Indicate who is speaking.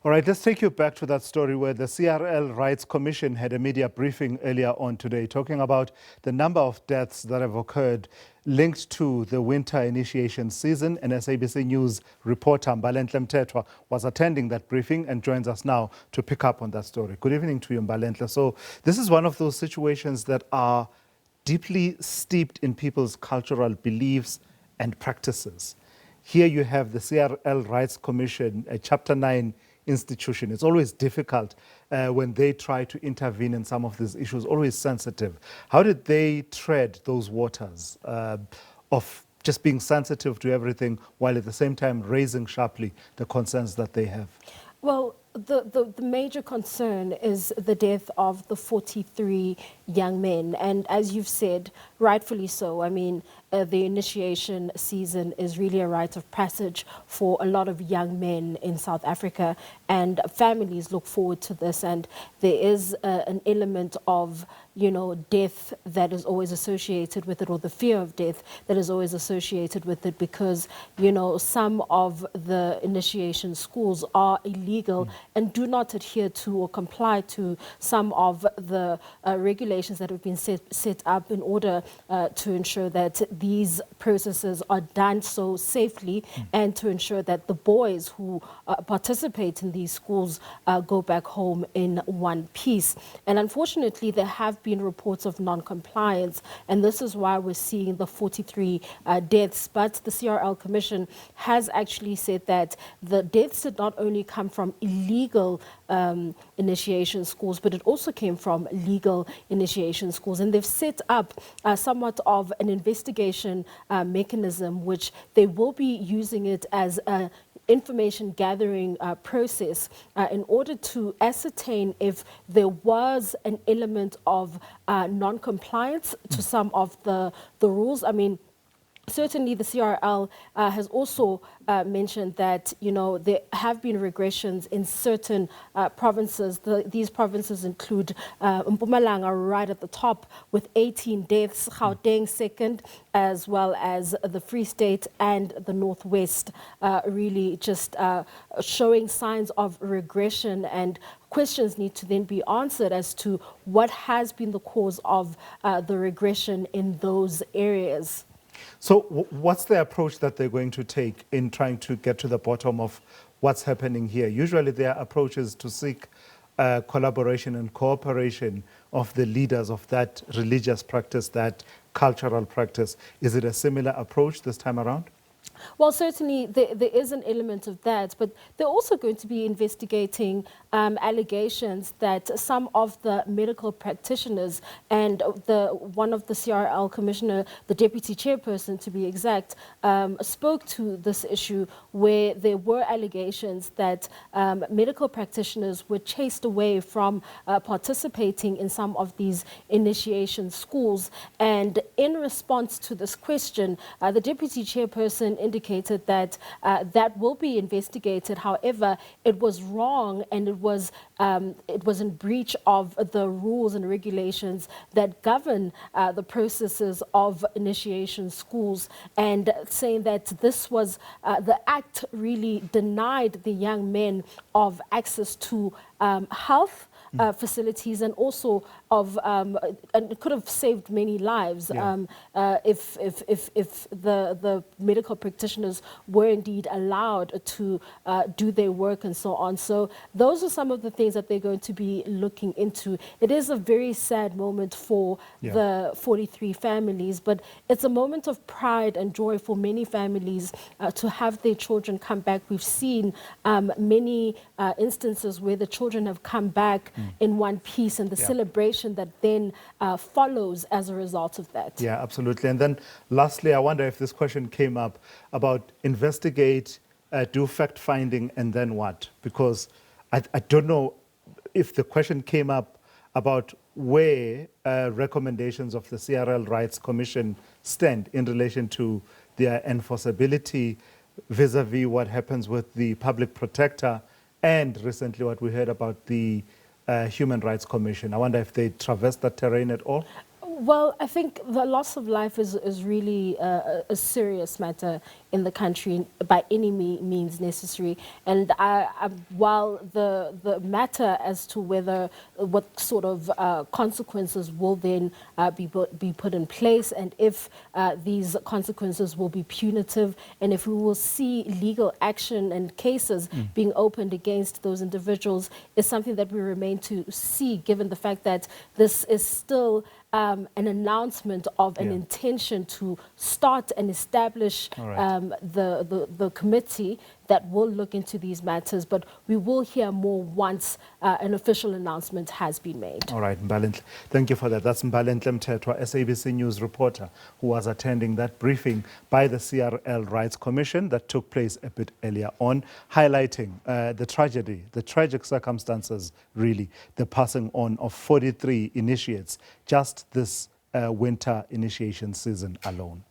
Speaker 1: All right, let's take you back to that story where the CRL Rights Commission had a media briefing earlier on today talking about the number of deaths that have occurred linked to the winter initiation season. And SABC News reporter Mbalenhle Mthethwa was attending that briefing and joins us now to pick up on that story. Good evening to you, Mbalenhle. So this is one of those situations that are deeply steeped in people's cultural beliefs and practices. Here you have the CRL Rights Commission, a Chapter 9 institution. It's always difficult when they try to intervene in some of these issues, always sensitive. How did they tread those waters of just being sensitive to everything while at the same time raising sharply the concerns that they have?
Speaker 2: Well, the major concern is the death of the 43 young men. And as you've said, rightfully so. I mean, the initiation season is really a rite of passage for a lot of young men in South Africa, and families look forward to this. And there is an element of, you know, death that is always associated with it, or the fear of death that is always associated with it, because, you know, some of the initiation schools are illegal and do not adhere to or comply to some of the regulations that have been set up in order to ensure that these processes are done so safely and to ensure that the boys who participate in these schools go back home in one piece. And unfortunately, there have been reports of non-compliance, and this is why we're seeing the 43 deaths. But the CRL Commission has actually said that the deaths did not only come from illegal initiation schools, but it also came from legal initiation schools. And they've set up somewhat of an investigation mechanism, which they will be using it as a information gathering process in order to ascertain if there was an element of non-compliance to some of the rules. I mean, certainly the CRL has also mentioned that, you know, there have been regressions in certain provinces. These provinces include Mpumalanga right at the top with 18 deaths, Gauteng second, as well as the Free State and the Northwest, really just showing signs of regression, and questions need to then be answered as to what has been the cause of the regression in those areas.
Speaker 1: So what's the approach that they're going to take in trying to get to the bottom of what's happening here? Usually their approach is to seek collaboration and cooperation of the leaders of that religious practice, that cultural practice. Is it a similar approach this time around?
Speaker 2: Well, certainly there is an element of that, but they're also going to be investigating allegations that some of the medical practitioners and one of the CRL commissioner, the deputy chairperson to be exact, spoke to this issue, where there were allegations that medical practitioners were chased away from participating in some of these initiation schools. And in response to this question, the deputy chairperson indicated that that will be investigated. However, it was wrong, and it was in breach of the rules and regulations that govern the processes of initiation schools, and saying that this was the act really denied the young men of access to health facilities, and also of and it could have saved many lives if the medical practitioners were indeed allowed to do their work and so on. So those are some of the things that they're going to be looking into. It is a very sad moment for the 43 families, but it's a moment of pride and joy for many families to have their children come back. We've seen many instances where the children have come back in one piece, and the celebration that then follows as a result of that.
Speaker 1: Yeah, absolutely. And then lastly, I wonder if this question came up about investigate, do fact-finding, and then what? Because I don't know if the question came up about where recommendations of the CRL Rights Commission stand in relation to their enforceability vis-a-vis what happens with the public protector, and recently what we heard about the Human Rights Commission. I wonder if they traversed that terrain at all?
Speaker 2: Well, I think the loss of life is really a serious matter in the country by any means necessary. And while the matter as to whether what sort of consequences will then be put in place, and if these consequences will be punitive, and if we will see legal action and cases being opened against those individuals, is something that we remain to see, given the fact that this is still an announcement of an intention to start and establish the committee that will look into these matters, but we will hear more once an official announcement has been made.
Speaker 1: All right, Mbalenhle, thank you for that. That's Mbalenhle Mthethwa, SABC News reporter, who was attending that briefing by the CRL Rights Commission that took place a bit earlier on, highlighting the tragedy, the tragic circumstances, really, the passing on of 43 initiates just this winter initiation season alone.